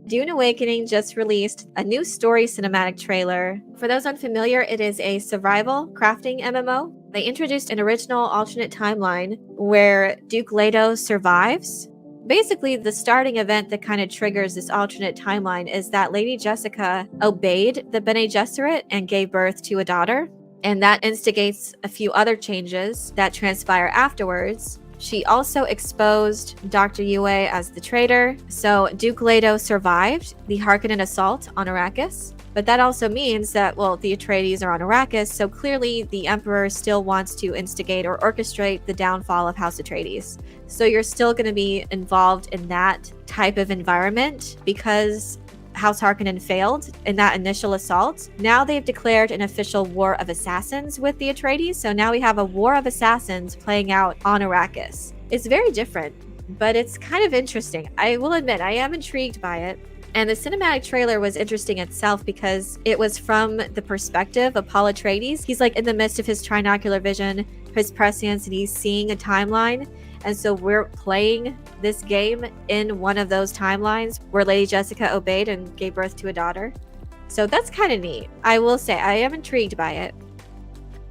Dune Awakening just released a new story cinematic trailer. For those unfamiliar, it is a survival crafting MMO. They introduced an original alternate timeline where Duke Leto survives. Basically, the starting event that kind of triggers this alternate timeline is that Lady Jessica obeyed the Bene Gesserit and gave birth to a daughter, and that instigates a few other changes that transpire afterwards. She also exposed Dr. Yue as the traitor, so Duke Leto survived the Harkonnen assault on Arrakis. But that also means that, well, the Atreides are on Arrakis, so clearly the Emperor still wants to instigate or orchestrate the downfall of House Atreides. So you're still going to be involved in that type of environment because House Harkonnen failed in that initial assault. Now they've declared an official war of assassins with the Atreides, so now we have a war of assassins playing out on Arrakis. It's very different, but it's kind of interesting. I will admit, I am intrigued by it. And the cinematic trailer was interesting itself because it was from the perspective of Paul Atreides. He's like in the midst of his trinocular vision, his prescience, and he's seeing a timeline. And so we're playing this game in one of those timelines where Lady Jessica obeyed and gave birth to a daughter. So that's kind of neat. I will say I am intrigued by it.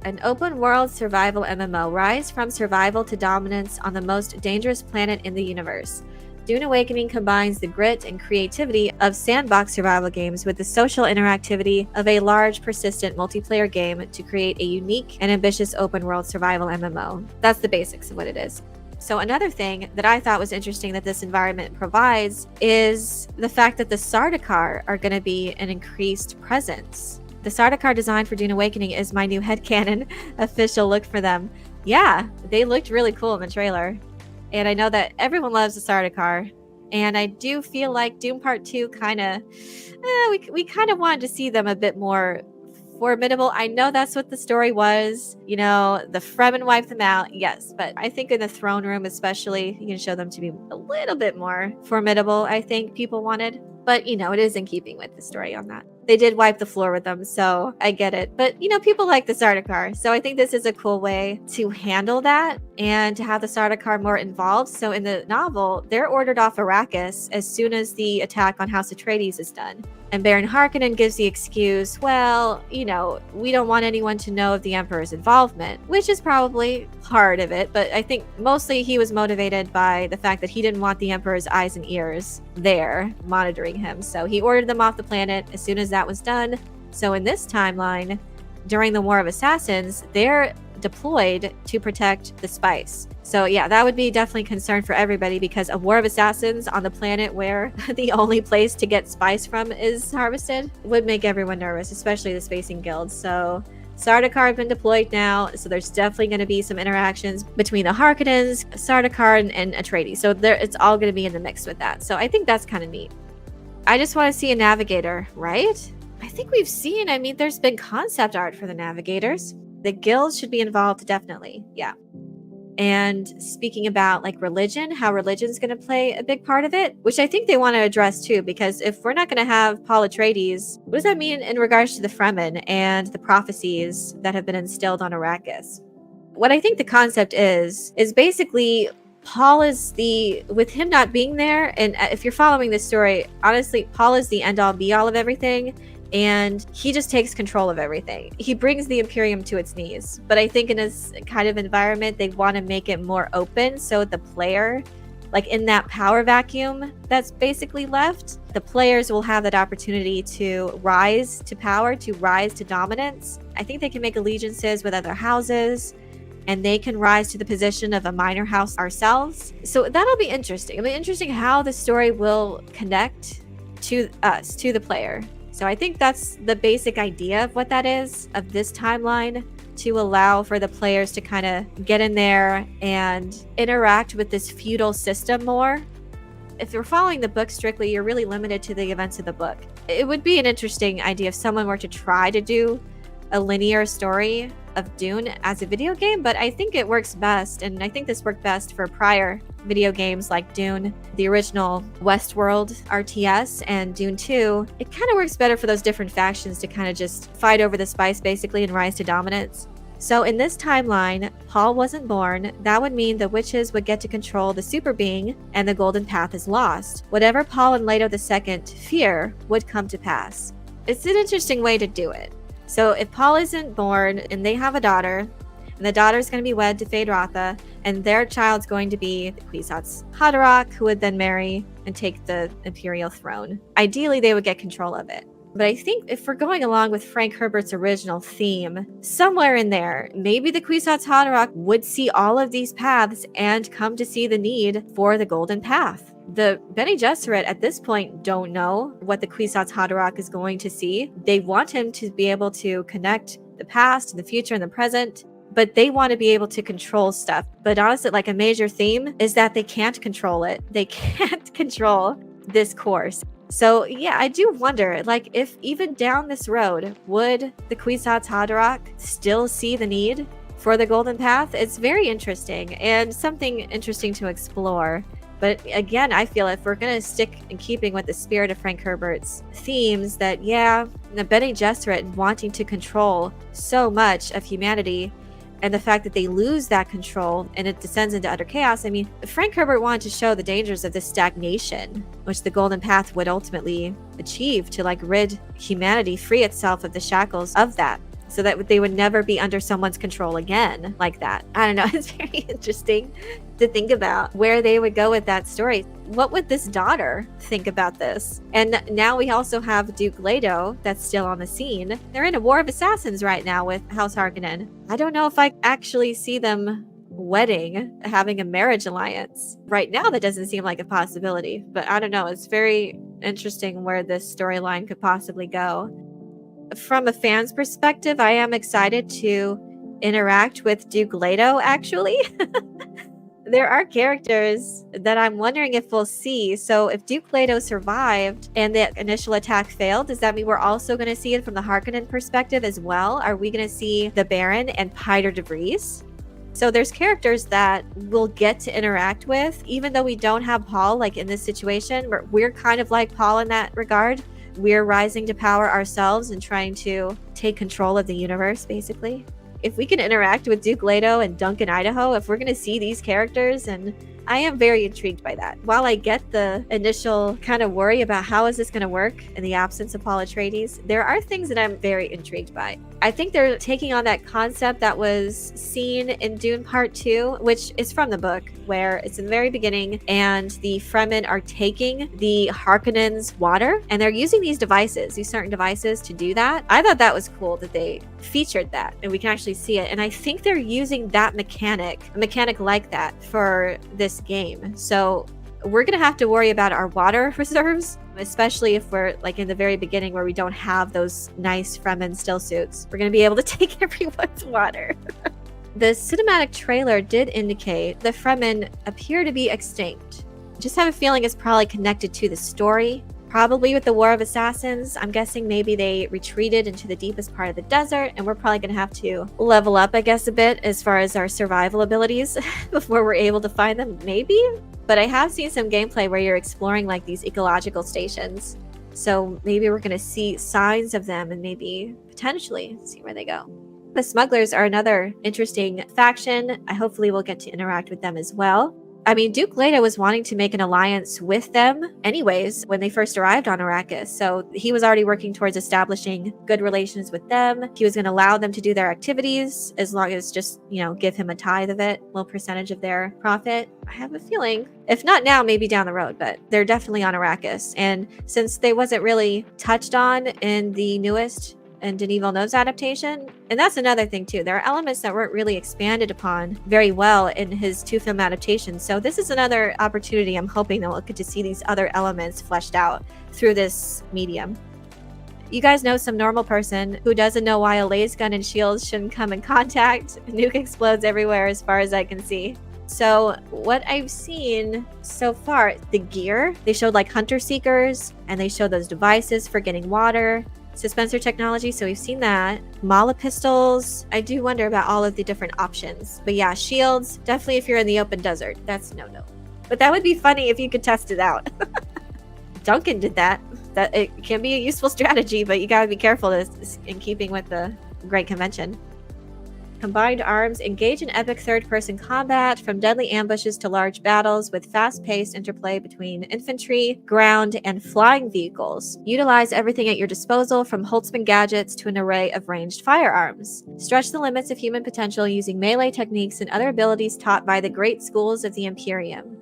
An open world survival MMO, rise from survival to dominance on the most dangerous planet in the universe. Dune Awakening combines the grit and creativity of sandbox survival games with the social interactivity of a large, persistent multiplayer game to create a unique and ambitious open world survival MMO. That's the basics of what it is. So another thing that I thought was interesting that this environment provides is the fact that the Sardaukar are going to be an increased presence. The Sardaukar design for Dune Awakening is my new headcanon official look for them. Yeah, they looked really cool in the trailer. And I know that everyone loves the Sardaukar. And I do feel like Dune Part 2 kind of, we kind of wanted to see them a bit more formidable. I know that's what the story was. You know, the Fremen wiped them out, yes. But I think in the throne room especially, you can show them to be a little bit more formidable, I think people wanted. But, you know, it is in keeping with the story on that. They did wipe the floor with them, so I get it. But, you know, people like the Sardaukar. So I think this is a cool way to handle that and to have the Sardaukar more involved. So in the novel, they're ordered off Arrakis as soon as the attack on House Atreides is done. And Baron Harkonnen gives the excuse, well, you know, we don't want anyone to know of the Emperor's involvement, which is probably part of it. But I think mostly he was motivated by the fact that he didn't want the Emperor's eyes and ears there monitoring him. So he ordered them off the planet as soon as that was done. So in this timeline, during the War of Assassins, they're deployed to protect the spice. So yeah, that would be definitely concern for everybody because a War of Assassins on the planet where the only place to get spice from is harvested would make everyone nervous, especially the Spacing Guild. So Sardaukar have been deployed now, so there's definitely going to be some interactions between the Harkonnens, Sardaukar, and Atreides. So it's all going to be in the mix with that. So I think that's kind of neat. I just want to see a navigator, right? I think we've seen, I mean, there's been concept art for the navigators. The guilds should be involved, definitely. Yeah. And speaking about like religion, how religion's going to play a big part of it, which I think they want to address too, because if we're not going to have Paul Atreides, what does that mean in regards to the Fremen and the prophecies that have been instilled on Arrakis? What I think the concept is basically Paul is with him not being there, and if you're following this story, honestly, Paul is the end all be all of everything. And he just takes control of everything. He brings the Imperium to its knees. But I think in this kind of environment, they want to make it more open. So the player, like in that power vacuum that's basically left, the players will have that opportunity to rise to power, to rise to dominance. I think they can make allegiances with other houses, and they can rise to the position of a minor house ourselves. So that'll be interesting. It'll be interesting how the story will connect to us, to the player. So I think that's the basic idea of what that is, of this timeline, to allow for the players to kind of get in there and interact with this feudal system more. If you're following the book strictly, you're really limited to the events of the book. It would be an interesting idea if someone were to try to do a linear story of Dune as a video game, but I think it works best, and I think this worked best for prior video games like Dune, the original Westworld RTS, and Dune 2. It kind of works better for those different factions to kind of just fight over the spice basically and rise to dominance. So in this timeline, Paul wasn't born. That would mean the witches would get to control the super being, and the golden path is lost. Whatever Paul and Leto II fear would come to pass. It's an interesting way to do it. So if Paul isn't born and they have a daughter, and the daughter's going to be wed to Feyd-Rautha, and their child's going to be the Kwisatz Haderach, who would then marry and take the imperial throne. Ideally, they would get control of it. But I think if we're going along with Frank Herbert's original theme, somewhere in there, maybe the Kwisatz Haderach would see all of these paths and come to see the need for the golden path. The Bene Gesserit at this point don't know what the Kwisatz Haderach is going to see. They want him to be able to connect the past and the future and the present, but they want to be able to control stuff. But honestly, like a major theme is that they can't control it. They can't control this course. So yeah, I do wonder, like, if even down this road, would the Kwisatz Haderach still see the need for the golden path? It's very interesting and something interesting to explore. But again, I feel if we're going to stick in keeping with the spirit of Frank Herbert's themes, that yeah, the Bene Gesserit wanting to control so much of humanity, and the fact that they lose that control and it descends into utter chaos. I mean, Frank Herbert wanted to show the dangers of this stagnation, which the golden path would ultimately achieve to like rid humanity, free itself of the shackles of that, so that they would never be under someone's control again like that. I don't know. It's very interesting to think about where they would go with that story. What would this daughter think about this? And now we also have Duke Leto that's still on the scene. They're in a war of assassins right now with House Harkonnen. I don't know if I actually see them wedding, having a marriage alliance. Right now, that doesn't seem like a possibility, but I don't know. It's very interesting where this storyline could possibly go. From a fan's perspective, I am excited to interact with Duke Leto, actually. There are characters that I'm wondering if we'll see. So if Duke Leto survived and the initial attack failed, does that mean we're also going to see it from the Harkonnen perspective as well? Are we going to see the Baron and Piter de Vries? So there's characters that we'll get to interact with, even though we don't have Paul, like in this situation. We're kind of like Paul in that regard. We're rising to power ourselves and trying to take control of the universe, basically. If we can interact with Duke Leto and Duncan Idaho, if we're going to see these characters, and I am very intrigued by that. While I get the initial kind of worry about how is this going to work in the absence of Paul Atreides, there are things that I'm very intrigued by. I think they're taking on that concept that was seen in Dune Part 2, which is from the book, where it's in the very beginning, and the Fremen are taking the Harkonnens' water, and they're using these certain devices to do that. I thought that was cool that they featured that, and we can actually see it. And I think they're using that a mechanic like that for this game. So we're going to have to worry about our water reserves, especially if we're like in the very beginning where we don't have those nice Fremen still suits. We're going to be able to take everyone's water. The cinematic trailer did indicate the Fremen appear to be extinct. Just have a feeling it's probably connected to the story. Probably with the War of Assassins, I'm guessing maybe they retreated into the deepest part of the desert, and we're probably going to have to level up, I guess, a bit as far as our survival abilities before we're able to find them, maybe? But I have seen some gameplay where you're exploring like these ecological stations. So maybe we're going to see signs of them and maybe potentially see where they go. The smugglers are another interesting faction. Hopefully we'll get to interact with them as well. I mean, Duke Leto was wanting to make an alliance with them anyways when they first arrived on Arrakis. So he was already working towards establishing good relations with them. He was going to allow them to do their activities as long as just, give him a tithe of it, a little percentage of their profit. I have a feeling, if not now, maybe down the road, but they're definitely on Arrakis. And since they wasn't really touched on in the newest and Denis Villeneuve's adaptation. And that's another thing too. There are elements that weren't really expanded upon very well in his 2 film adaptations. So this is another opportunity. I'm hoping that we'll get to see these other elements fleshed out through this medium. You guys know some normal person who doesn't know why a laser gun and shields shouldn't come in contact. A nuke explodes everywhere as far as I can see. So what I've seen so far, the gear, they showed like hunter seekers, and they showed those devices for getting water, dispenser technology, so we've seen that. Mala pistols. I do wonder about all of the different options. But yeah, shields, definitely if you're in the open desert, that's no. But that would be funny if you could test it out. Duncan did that. That it can be a useful strategy, but you gotta be careful in keeping with the Great Convention. Combined arms engage in epic third-person combat, from deadly ambushes to large battles, with fast-paced interplay between infantry, ground, and flying vehicles. Utilize everything at your disposal, from Holtzman gadgets to an array of ranged firearms. Stretch the limits of human potential using melee techniques and other abilities taught by the great schools of the Imperium.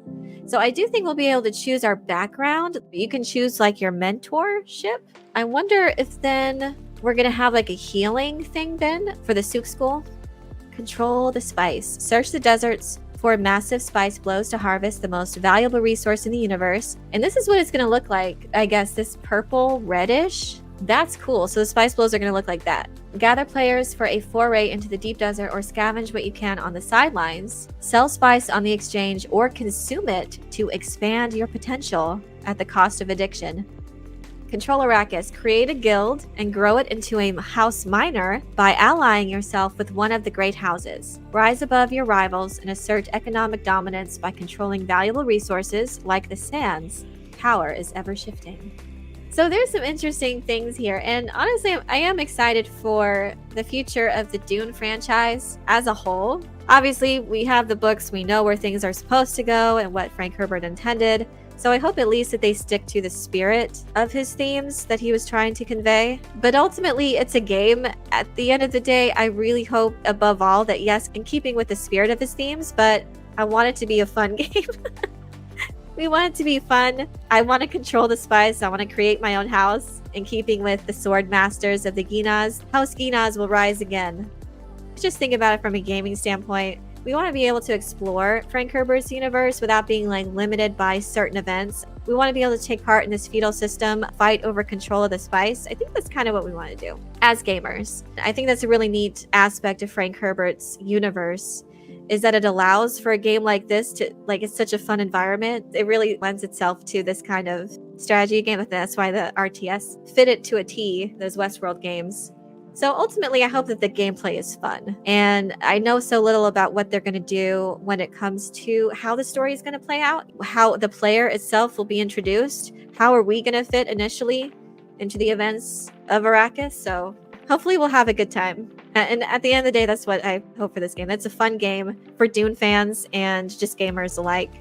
So I do think we'll be able to choose our background. You can choose like your mentorship. I wonder if then we're going to have like a healing thing then for the Sook School. Control the spice. Search the deserts for massive spice blows to harvest the most valuable resource in the universe. And this is what it's going to look like. I guess this purple reddish. That's cool. So the spice blows are going to look like that. Gather players for a foray into the deep desert, or scavenge what you can on the sidelines. Sell spice on the exchange or consume it to expand your potential at the cost of addiction. Control Arrakis. Create a guild and grow it into a house minor by allying yourself with one of the great houses. Rise above your rivals and assert economic dominance by controlling valuable resources like the sands. Power is ever shifting. So there's some interesting things here, and honestly, I am excited for the future of the Dune franchise as a whole. Obviously, we have the books, we know where things are supposed to go and what Frank Herbert intended. So I hope at least that they stick to the spirit of his themes that he was trying to convey. But ultimately, it's a game. At the end of the day, I really hope above all that, yes, in keeping with the spirit of his themes, but I want it to be a fun game. We want it to be fun. I want to control the spice. I want to create my own house in keeping with the sword masters of the Ginaz. House Ginaz will rise again. Just think about it from a gaming standpoint. We want to be able to explore Frank Herbert's universe without being like limited by certain events. We want to be able to take part in this feudal system, fight over control of the spice. I think that's kind of what we want to do as gamers. I think that's a really neat aspect of Frank Herbert's universe, is that it allows for a game like this to, like, it's such a fun environment. It really lends itself to this kind of strategy game. That's why the RTS fit it to a T, those Westworld games. So ultimately, I hope that the gameplay is fun. And I know so little about what they're going to do when it comes to how the story is going to play out, how the player itself will be introduced, how are we going to fit initially into the events of Arrakis. So hopefully we'll have a good time. And at the end of the day, that's what I hope for this game. It's a fun game for Dune fans and just gamers alike.